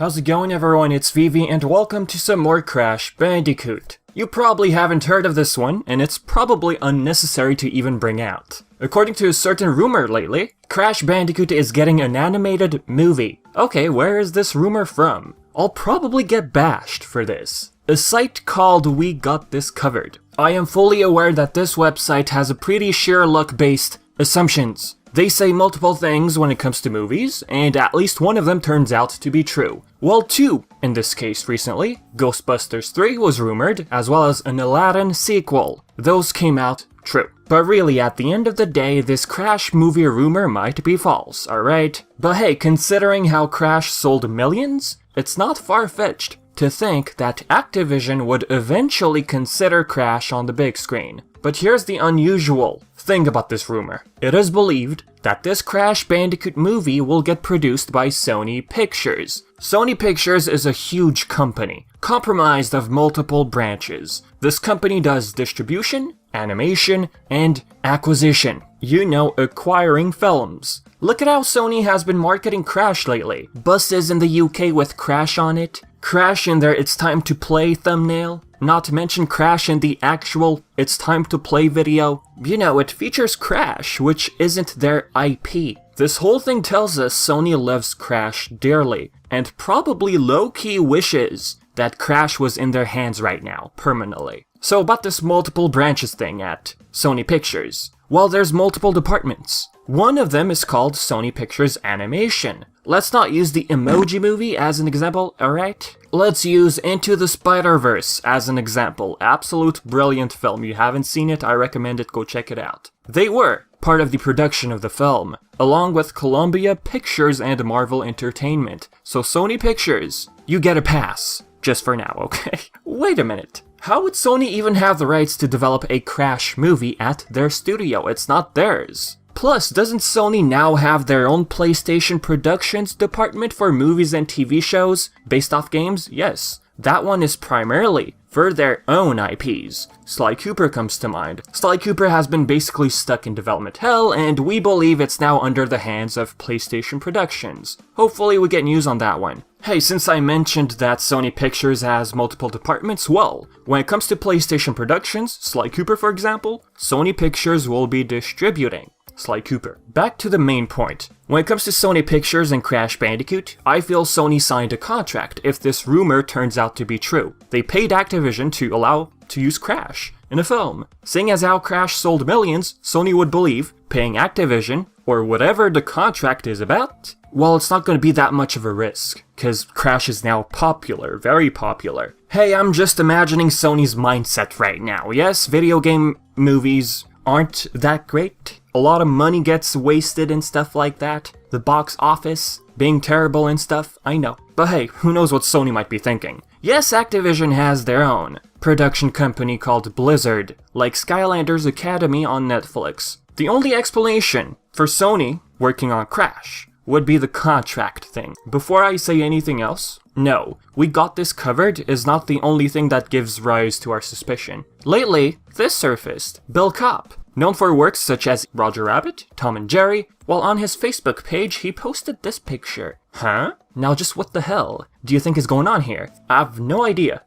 How's it going everyone, it's Vivi and welcome to some more Crash Bandicoot. You probably haven't heard of this one, and it's probably unnecessary to even bring out. According to a certain rumor lately, Crash Bandicoot is getting an animated movie. Okay, where is this rumor from? I'll probably get bashed for this. A site called We Got This Covered. I am fully aware that this website has a pretty sheer luck-based assumptions. They say multiple things when it comes to movies, and at least one of them turns out to be true. Well, two in this case recently. Ghostbusters 3 was rumored, as well as an Aladdin sequel. Those came out true. But really, at the end of the day, this Crash movie rumor might be false, alright? But hey, considering how Crash sold millions, it's not far-fetched to think that Activision would eventually consider Crash on the big screen. But here's the unusual thing about this rumor. It is believed that this Crash Bandicoot movie will get produced by Sony Pictures. Sony Pictures is a huge company, comprised of multiple branches. This company does distribution, animation, and acquisition. You know, acquiring films. Look at how Sony has been marketing Crash lately. Buses in the UK with Crash on it, Crash in their It's Time to Play thumbnail, not to mention Crash in the actual It's Time to Play video. You know, it features Crash, which isn't their IP. This whole thing tells us Sony loves Crash dearly, and probably low-key wishes that Crash was in their hands right now, permanently. So about this multiple branches thing at Sony Pictures. Well, there's multiple departments. One of them is called Sony Pictures Animation. Let's not use the Emoji Movie as an example, alright? Let's use Into the Spider-Verse as an example. Absolute brilliant film. You haven't seen it, I recommend it, go check it out. They were part of the production of the film, along with Columbia Pictures and Marvel Entertainment. So Sony Pictures, you get a pass. Just for now, okay? Wait a minute. How would Sony even have the rights to develop a Crash movie at their studio? It's not theirs. Plus, doesn't Sony now have their own PlayStation Productions department for movies and TV shows based off games? Yes. That one is primarily for their own IPs. Sly Cooper comes to mind. Sly Cooper has been basically stuck in development hell, and we believe it's now under the hands of PlayStation Productions. Hopefully we get news on that one. Hey, since I mentioned that Sony Pictures has multiple departments, well, when it comes to PlayStation Productions, Sly Cooper for example, Sony Pictures will be distributing Sly Cooper. Back to the main point. When it comes to Sony Pictures and Crash Bandicoot, I feel Sony signed a contract if this rumor turns out to be true. They paid Activision to allow to use Crash in a film. Seeing as how Crash sold millions, Sony would believe paying Activision, or whatever the contract is about, well, it's not going to be that much of a risk, because Crash is now popular, very popular. Hey, I'm just imagining Sony's mindset right now. Yes, video game movies aren't that great. A lot of money gets wasted and stuff like that. The box office being terrible and stuff, I know. But hey, who knows what Sony might be thinking. Yes, Activision has their own production company called Blizzard, like Skylanders Academy on Netflix. The only explanation for Sony working on Crash would be the contract thing. Before I say anything else, no, We Got This Covered is not the only thing that gives rise to our suspicion. Lately, this surfaced. Bill Kopp, known for works such as Roger Rabbit, Tom and Jerry, while on his Facebook page he posted this picture. Huh? Now just what the hell do you think is going on here? I've no idea.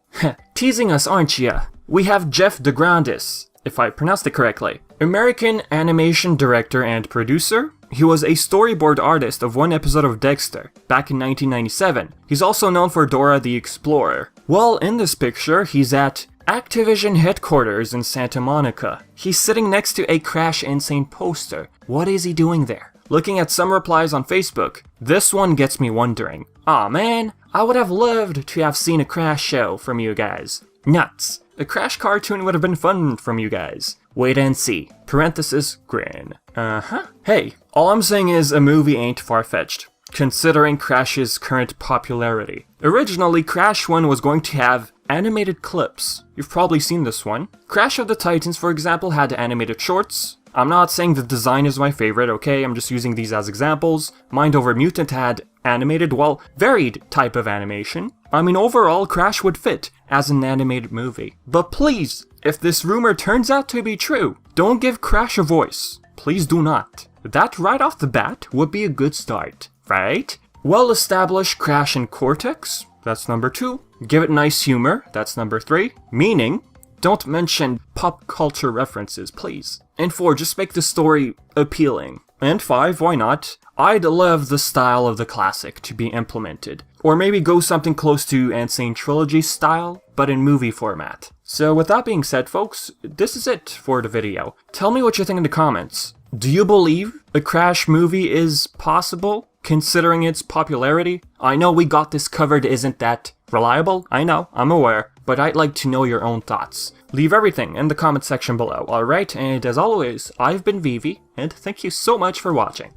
Teasing us, aren't ya? We have Jeff DeGrandis, if I pronounced it correctly. American animation director and producer. He was a storyboard artist of one episode of Dexter, back in 1997. He's also known for Dora the Explorer. Well, in this picture, he's at Activision headquarters in Santa Monica. He's sitting next to a Crash Insane poster. What is he doing there? Looking at some replies on Facebook, this one gets me wondering. Aw man, I would have loved to have seen a Crash show from you guys. Nuts. A Crash cartoon would have been fun from you guys. Wait and see. Parenthesis, grin. Hey, all I'm saying is a movie ain't far-fetched, considering Crash's current popularity. Originally, Crash 1 was going to have animated clips. You've probably seen this one. Crash of the Titans, for example, had animated shorts. I'm not saying the design is my favorite, okay? I'm just using these as examples. Mind Over Mutant had animated, well, varied type of animation. I mean, overall, Crash would fit as an animated movie. But please, if this rumor turns out to be true, don't give Crash a voice. Please do not. That right off the bat would be a good start, right? Well-established crash and cortex, that's number 2. Give it nice humor, that's number 3. Meaning, don't mention pop culture references, please. And 4, just make the story appealing. And 5, why not? I'd love the style of the classic to be implemented. Or maybe go something close to Insane Trilogy style, but in movie format. So with that being said, folks, this is it for the video. Tell me what you think in the comments. Do you believe a Crash movie is possible, considering its popularity? I know We Got This Covered isn't that reliable, I know, I'm aware, but I'd like to know your own thoughts. Leave everything in the comment section below, alright? And as always, I've been Vivi, and thank you so much for watching.